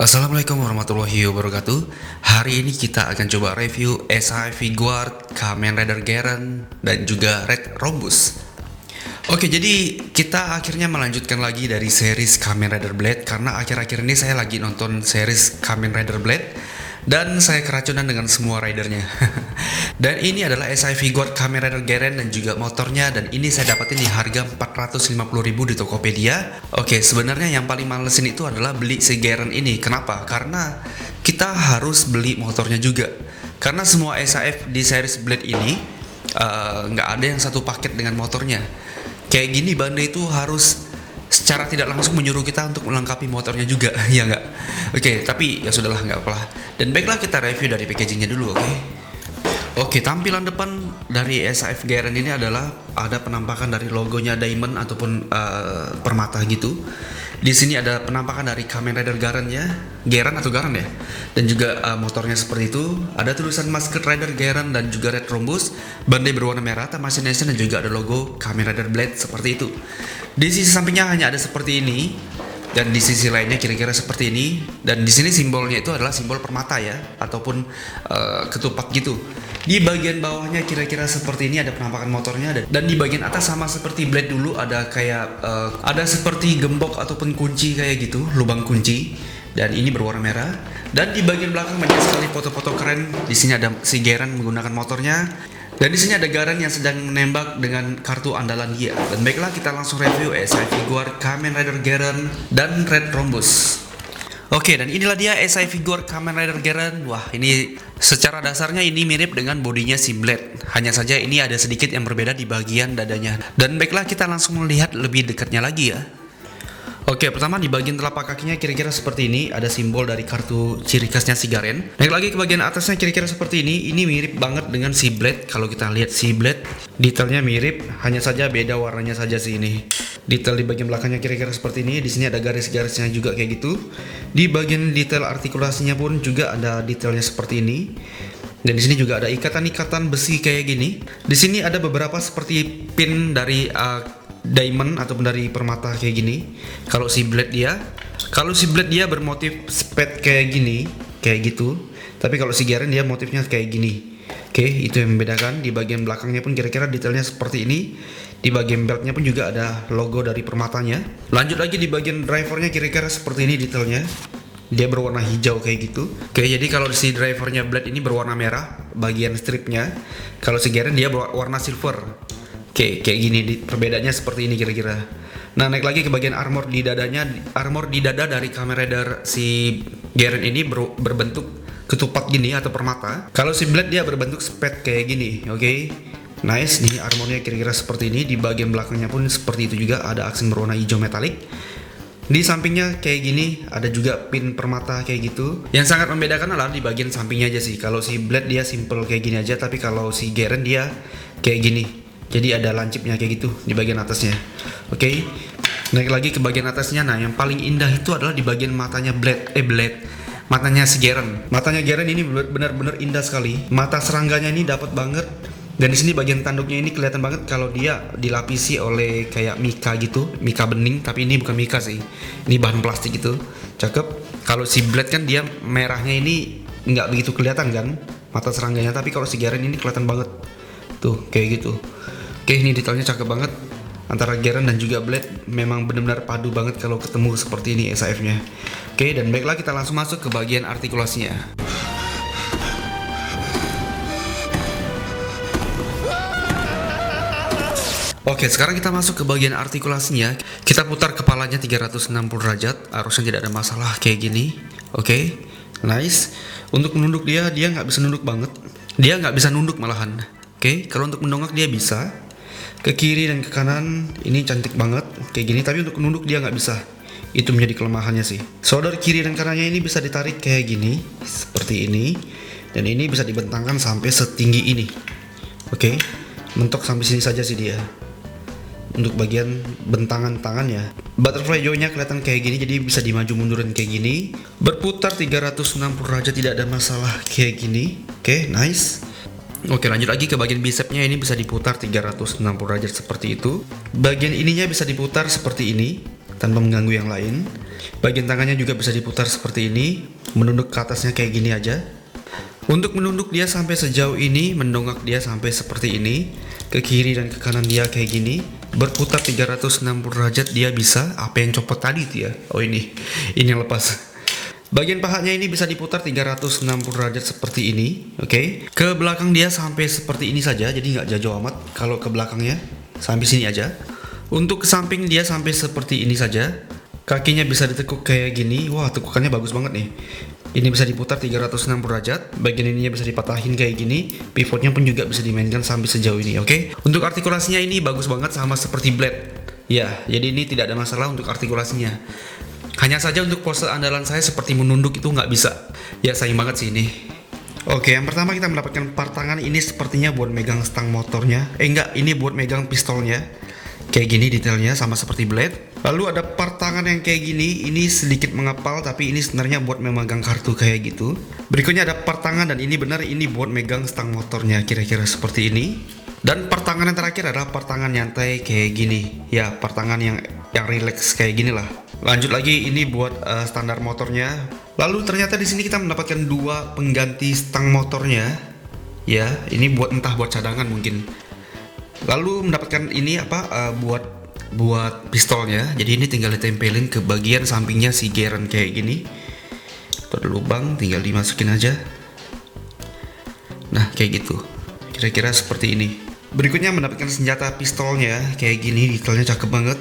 Assalamualaikum warahmatullahi wabarakatuh. Hari ini kita akan coba review SAI Guard, Kamen Rider Garen, dan juga Red Rhombus. Oke, jadi kita akhirnya melanjutkan lagi dari series Kamen Rider Blade. Karena akhir-akhir ini saya lagi nonton series Kamen Rider Blade dan saya keracunan dengan semua ridernya. Dan ini adalah SAI Guard Kamen Rider Garen dan juga motornya. Dan ini saya dapetin di harga 450.000 di Tokopedia. Oke, sebenarnya yang paling malesin itu adalah beli si Garen ini. Kenapa? Karena kita harus beli motornya juga. Karena semua SAF di series Blade ini nggak ada yang satu paket dengan motornya. Kayak gini Bandai itu harus secara tidak langsung menyuruh kita untuk melengkapi motornya juga, ya nggak? Oke, tapi ya sudahlah, nggak apa-apa. Dan baiklah, kita review dari packagingnya dulu, oke? Oke, tampilan depan dari SAF Garen ini adalah ada penampakan dari logonya diamond ataupun permata gitu. Di sini ada penampakan dari Kamen Rider Garen ya, Garen atau Garen ya, dan juga motornya seperti itu. Ada tulisan Masked Rider Garen dan juga Red Rhombus, Bandai berwarna merah, Tamashii Nation, dan juga ada logo Kamen Rider Blade seperti itu. Di sisi sampingnya hanya ada seperti ini, dan di sisi lainnya kira-kira seperti ini. Dan di sini simbolnya itu adalah simbol permata ya, ataupun ketupat gitu. Di bagian bawahnya kira-kira seperti ini ada penampakan motornya, dan di bagian atas sama seperti Blade dulu ada kayak ada seperti gembok ataupun kunci kayak gitu, lubang kunci. Dan ini berwarna merah. Dan di bagian belakang banyak sekali foto-foto keren. Di sini ada si Garen menggunakan motornya. Dan di sini ada Garen yang sedang menembak dengan kartu andalan dia. Dan baiklah, kita langsung review SAI Guard, Kamen Rider Garen, dan Red Rhombus. Oke, dan inilah dia SAI Guard Kamen Rider Garen. Wah, ini secara dasarnya ini mirip dengan bodinya si Blade. Hanya saja ini ada sedikit yang berbeda di bagian dadanya. Dan baiklah, kita langsung melihat lebih dekatnya lagi ya. Oke, pertama di bagian telapak kakinya kira-kira seperti ini, ada simbol dari kartu ciri khasnya si Garen. Naik lagi ke bagian atasnya kira-kira seperti ini mirip banget dengan si Blade. Kalau kita lihat si Blade, detailnya mirip, hanya saja beda warnanya saja sih ini. Detail di bagian belakangnya kira-kira seperti ini. Di sini ada garis-garisnya juga kayak gitu. Di bagian detail artikulasinya pun juga ada detailnya seperti ini. Dan di sini juga ada ikatan-ikatan besi kayak gini. Di sini ada beberapa seperti pin dari diamond ataupun dari permata kayak gini. Kalau si Blade dia bermotif spade kayak gini, kayak gitu. Tapi kalau si Garen dia motifnya kayak gini. Oke, itu yang membedakan. Di bagian belakangnya pun kira-kira detailnya seperti ini. Di bagian beltnya pun juga ada logo dari permatanya. Lanjut lagi di bagian drivernya kira-kira seperti ini detailnya. Dia berwarna hijau kayak gitu. Oke, jadi kalau si drivernya Blade ini berwarna merah bagian stripnya. Kalau si Garen dia berwarna silver. Oke, kayak gini perbedaannya seperti ini kira-kira. Nah, naik lagi ke bagian armor di dadanya. Armor di dada dari Kamen Rider si Garen ini berbentuk ketupat gini atau permata. Kalau si Blade dia berbentuk spade kayak gini. Oke. Nice, nih armornya kira-kira seperti ini. Di bagian belakangnya pun seperti itu juga, ada aksen berwarna hijau metalik. Di sampingnya kayak gini, ada juga pin permata kayak gitu. Yang sangat membedakan adalah di bagian sampingnya aja sih. Kalau si Blade dia simple kayak gini aja, tapi kalau si Garen dia kayak gini. Jadi ada lancipnya kayak gitu di bagian atasnya. Oke. Naik lagi ke bagian atasnya. Nah, yang paling indah itu adalah di bagian matanya Blade. Matanya si Garen. Matanya Garen ini benar-benar indah sekali. Mata serangganya ini dapat banget. Dan di sini bagian tanduknya ini kelihatan banget kalau dia dilapisi oleh kayak mika gitu, mika bening, tapi ini bukan mika sih. Ini bahan plastik gitu. Cakep. Kalau si Blade kan dia merahnya ini nggak begitu kelihatan kan mata serangganya, tapi kalau si Garen ini kelihatan banget. Tuh, kayak gitu. Oke, ini detailnya cakep banget. Antara Garen dan juga Blade memang benar-benar padu banget kalau ketemu seperti ini SAF-nya. Oke, dan baiklah kita langsung masuk ke bagian artikulasinya. Oke, sekarang kita masuk ke bagian artikulasinya. Kita putar kepalanya 360 derajat, harusnya tidak ada masalah kayak gini. Oke, nice. Untuk menunduk dia nggak bisa nunduk banget. Dia nggak bisa nunduk malahan. Oke, kalau untuk mendongak dia bisa. Ke kiri dan ke kanan ini cantik banget kayak gini, tapi untuk menunduk dia nggak bisa. Itu menjadi kelemahannya sih. So, dari kiri dan kanannya ini bisa ditarik kayak gini, seperti ini. Dan ini bisa dibentangkan sampai setinggi ini. Oke. mentok sampai sini saja sih dia. Untuk bagian bentangan tangannya, butterfly joy-nya kelihatan kayak gini, jadi bisa dimaju mundurin kayak gini. Berputar 360 derajat tidak ada masalah kayak gini. Oke, nice. Oke, lanjut lagi ke bagian bicepnya. Ini bisa diputar 360 derajat seperti itu. Bagian ininya bisa diputar seperti ini tanpa mengganggu yang lain. Bagian tangannya juga bisa diputar seperti ini, menunduk ke atasnya kayak gini aja. Untuk menunduk dia sampai sejauh ini, mendongak dia sampai seperti ini, ke kiri dan ke kanan dia kayak gini. Berputar 360 derajat dia bisa. Apa yang copot tadi tuh ya? Oh ini yang lepas. Bagian pahanya ini bisa diputar 360 derajat seperti ini. Oke. Ke belakang dia sampai seperti ini saja, jadi nggak jauh amat. Kalau ke belakangnya sampai sini aja. Untuk ke samping dia sampai seperti ini saja. Kakinya bisa ditekuk kayak gini. Wah, tekukannya bagus banget nih. Ini bisa diputar 360 derajat. Bagian ininya bisa dipatahin kayak gini. Pivotnya pun juga bisa dimainkan sampai sejauh ini, oke? Untuk artikulasinya ini bagus banget sama seperti Blade. Ya, jadi ini tidak ada masalah untuk artikulasinya. Hanya saja untuk pose andalan saya seperti menunduk itu nggak bisa. Ya, sayang banget sih ini. Oke, yang pertama kita mendapatkan part tangan ini sepertinya buat megang stang motornya. Enggak, ini buat megang pistolnya. Kayak gini detailnya sama seperti Blade. Lalu ada part tangan yang kayak gini, ini sedikit mengepal tapi ini sebenarnya buat memegang kartu kayak gitu. Berikutnya ada part tangan dan ini benar ini buat megang stang motornya kira-kira seperti ini. Dan part tangan yang terakhir adalah part tangan nyantai kayak gini. Ya, part tangan yang relax kayak gini lah. Lanjut lagi ini buat standar motornya. Lalu ternyata di sini kita mendapatkan dua pengganti stang motornya. Ya, ini entah buat cadangan mungkin. Lalu mendapatkan ini buat pistolnya. Jadi ini tinggal ditempelin ke bagian sampingnya si Garen kayak gini. Ada lubang, tinggal dimasukin aja. Nah, kayak gitu. Kira-kira seperti ini. Berikutnya mendapatkan senjata pistolnya kayak gini, detailnya cakep banget.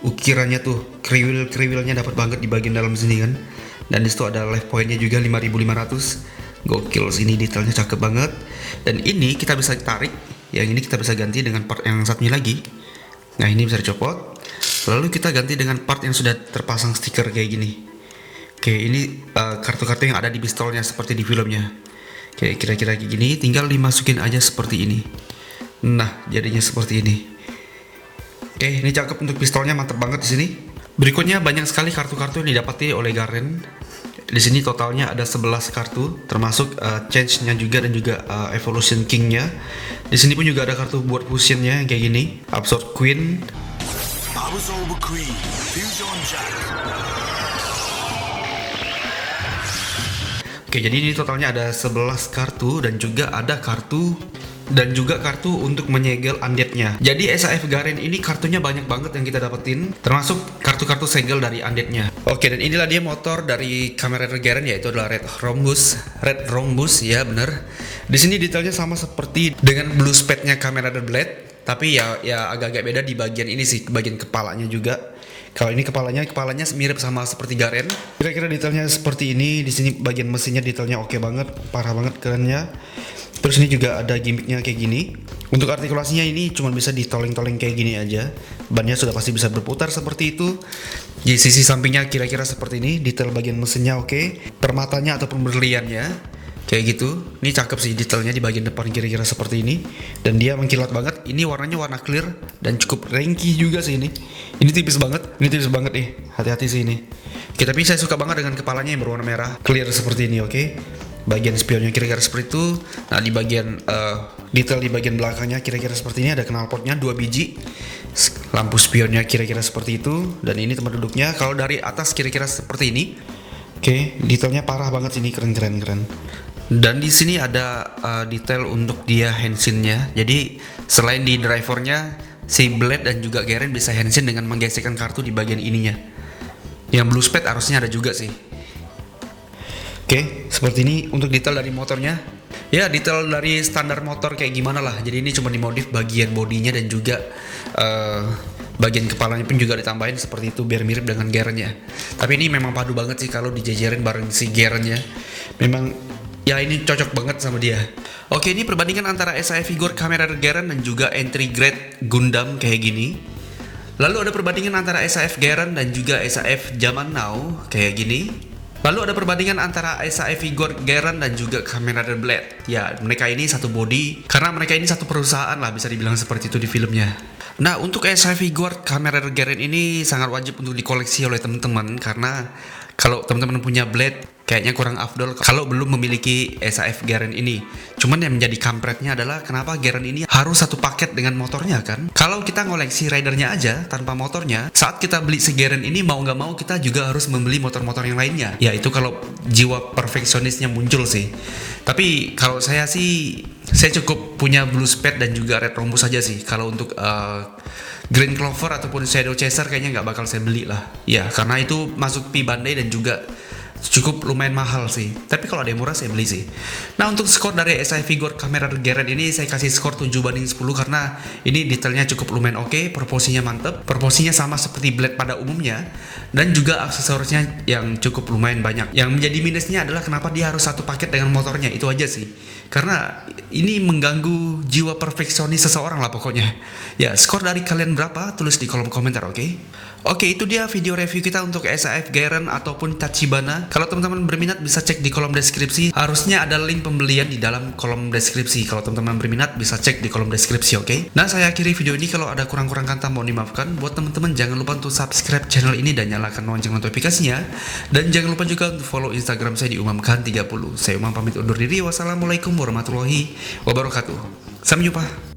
Ukirannya tuh, kriwil-kriwilnya dapat banget di bagian dalam sini kan. Dan disitu ada life pointnya juga 5500. Gokil, sini detailnya cakep banget. Dan ini kita bisa tarik. Yang ini kita bisa ganti dengan part yang satunya lagi. Nah, ini bisa dicopot. Lalu kita ganti dengan part yang sudah terpasang stiker kayak gini. Oke, ini kartu-kartu yang ada di pistolnya seperti di filmnya. Oke, kira-kira kayak gini. Tinggal dimasukin aja seperti ini. Nah, jadinya seperti ini. Oke, ini cakep untuk pistolnya, mantap banget di sini. Berikutnya banyak sekali kartu-kartu yang didapati oleh Garen. Di sini totalnya ada 11 kartu, termasuk change-nya juga dan juga evolution king-nya. Di sini pun juga ada kartu buat fusion-nya yang kayak gini, Absorb Queen. Oke, jadi ini totalnya ada 11 kartu dan juga ada kartu untuk menyegel undead-nya. Jadi SAF Garen ini kartunya banyak banget yang kita dapetin, termasuk kartu-kartu segel dari undead-nya. Oke, dan inilah dia motor dari Kamen Rider Garen, yaitu adalah Red Rhombus, ya bener. Di sini detailnya sama seperti dengan blue spade-nya Kamen Rider Blade, tapi ya agak-agak beda di bagian ini sih, bagian kepalanya juga. Kalau ini kepalanya mirip sama seperti Garen. Kira-kira detailnya seperti ini. Di sini bagian mesinnya detailnya oke banget, parah banget kerennya. Terus ini juga ada gimmicknya kayak gini. Untuk artikulasinya ini cuma bisa ditoleng-toleng kayak gini aja. Bannya sudah pasti bisa berputar seperti itu. Di sisi sampingnya kira-kira seperti ini. Detail bagian mesinnya oke. Permatanya ataupun berliannya kayak gitu. Ini cakep sih detailnya di bagian depan kira-kira seperti ini. Dan dia mengkilat banget. Ini warnanya warna clear dan cukup ringkih juga sih ini. Ini tipis banget nih. Hati-hati sih ini. Oke, tapi saya suka banget dengan kepalanya yang berwarna merah. Clear seperti ini, oke. Bagian spionnya kira-kira seperti itu. Nah, di bagian detail di bagian belakangnya kira-kira seperti ini. Ada knalpotnya 2 biji. Lampu spionnya kira-kira seperti itu. Dan ini tempat duduknya. Kalau dari atas kira-kira seperti ini. Oke, detailnya parah banget sini, keren. Dan di sini ada detail untuk dia henshin-nya. Jadi selain di drivernya, si Blade dan juga Garen bisa henshin dengan menggesekkan kartu di bagian ininya. Yang blue spade harusnya ada juga sih. Oke, seperti ini untuk detail dari motornya. Ya, detail dari standar motor kayak gimana lah. Jadi ini cuma dimodif bagian bodinya dan juga bagian kepalanya pun juga ditambahin seperti itu biar mirip dengan Garen-nya. Tapi ini memang padu banget sih kalau dijajarin bareng si Garen-nya. Memang ya ini cocok banget sama dia. Oke, ini perbandingan antara SAF figur Kamen Rider Garen dan juga entry grade Gundam kayak gini. Lalu ada perbandingan antara SAF Garen dan juga SAF zaman now kayak gini. Lalu ada perbandingan antara SAF Vigor Garen dan juga Kamen Rider Blade. Ya, mereka ini satu body karena mereka ini satu perusahaan lah, bisa dibilang seperti itu di filmnya. Nah, untuk SAF Vigor Kamen Rider Garen ini sangat wajib untuk dikoleksi oleh teman-teman karena kalau teman-teman punya Blade kayaknya kurang afdol kalau belum memiliki SAF Garen ini. Cuman yang menjadi kampretnya adalah kenapa Garen ini harus satu paket dengan motornya kan? Kalau kita ngoleksi ridernya aja tanpa motornya, saat kita beli si Garen ini mau nggak mau kita juga harus membeli motor-motor yang lainnya. Ya itu kalau jiwa perfeksionisnya muncul sih. Tapi kalau saya sih, saya cukup punya Blue Spade dan juga Red Rhombus saja sih. Kalau untuk Green Clover ataupun Shadow Chaser kayaknya nggak bakal saya beli lah. Ya karena itu masuk P Bandai dan juga cukup lumayan mahal sih. Tapi kalau ada yang murah saya beli sih. Nah, untuk skor dari SAF Vigor Kamen Rider Garen ini saya kasih skor 7/10 karena ini detailnya cukup lumayan oke, proporsinya mantep, proporsinya sama seperti Blade pada umumnya, dan juga aksesorisnya yang cukup lumayan banyak. Yang menjadi minusnya adalah kenapa dia harus satu paket dengan motornya, itu aja sih. Karena ini mengganggu jiwa perfeksionis seseorang lah pokoknya. Ya, skor dari kalian berapa? Tulis di kolom komentar, oke? Oke, itu dia video review kita untuk SAF Garen ataupun Tachibana. Kalau teman-teman berminat bisa cek di kolom deskripsi. Harusnya ada link pembelian di dalam kolom deskripsi. Kalau teman-teman berminat bisa cek di kolom deskripsi, oke? Nah, saya akhiri video ini. Kalau ada kurang-kurang kata mohon dimaafkan. Buat teman-teman jangan lupa untuk subscribe channel ini dan nyalakan lonceng notifikasinya. Dan jangan lupa juga untuk follow Instagram saya di umamkhan30. Saya Umam pamit undur diri. Wassalamualaikum warahmatullahi wabarakatuh. Sampai jumpa.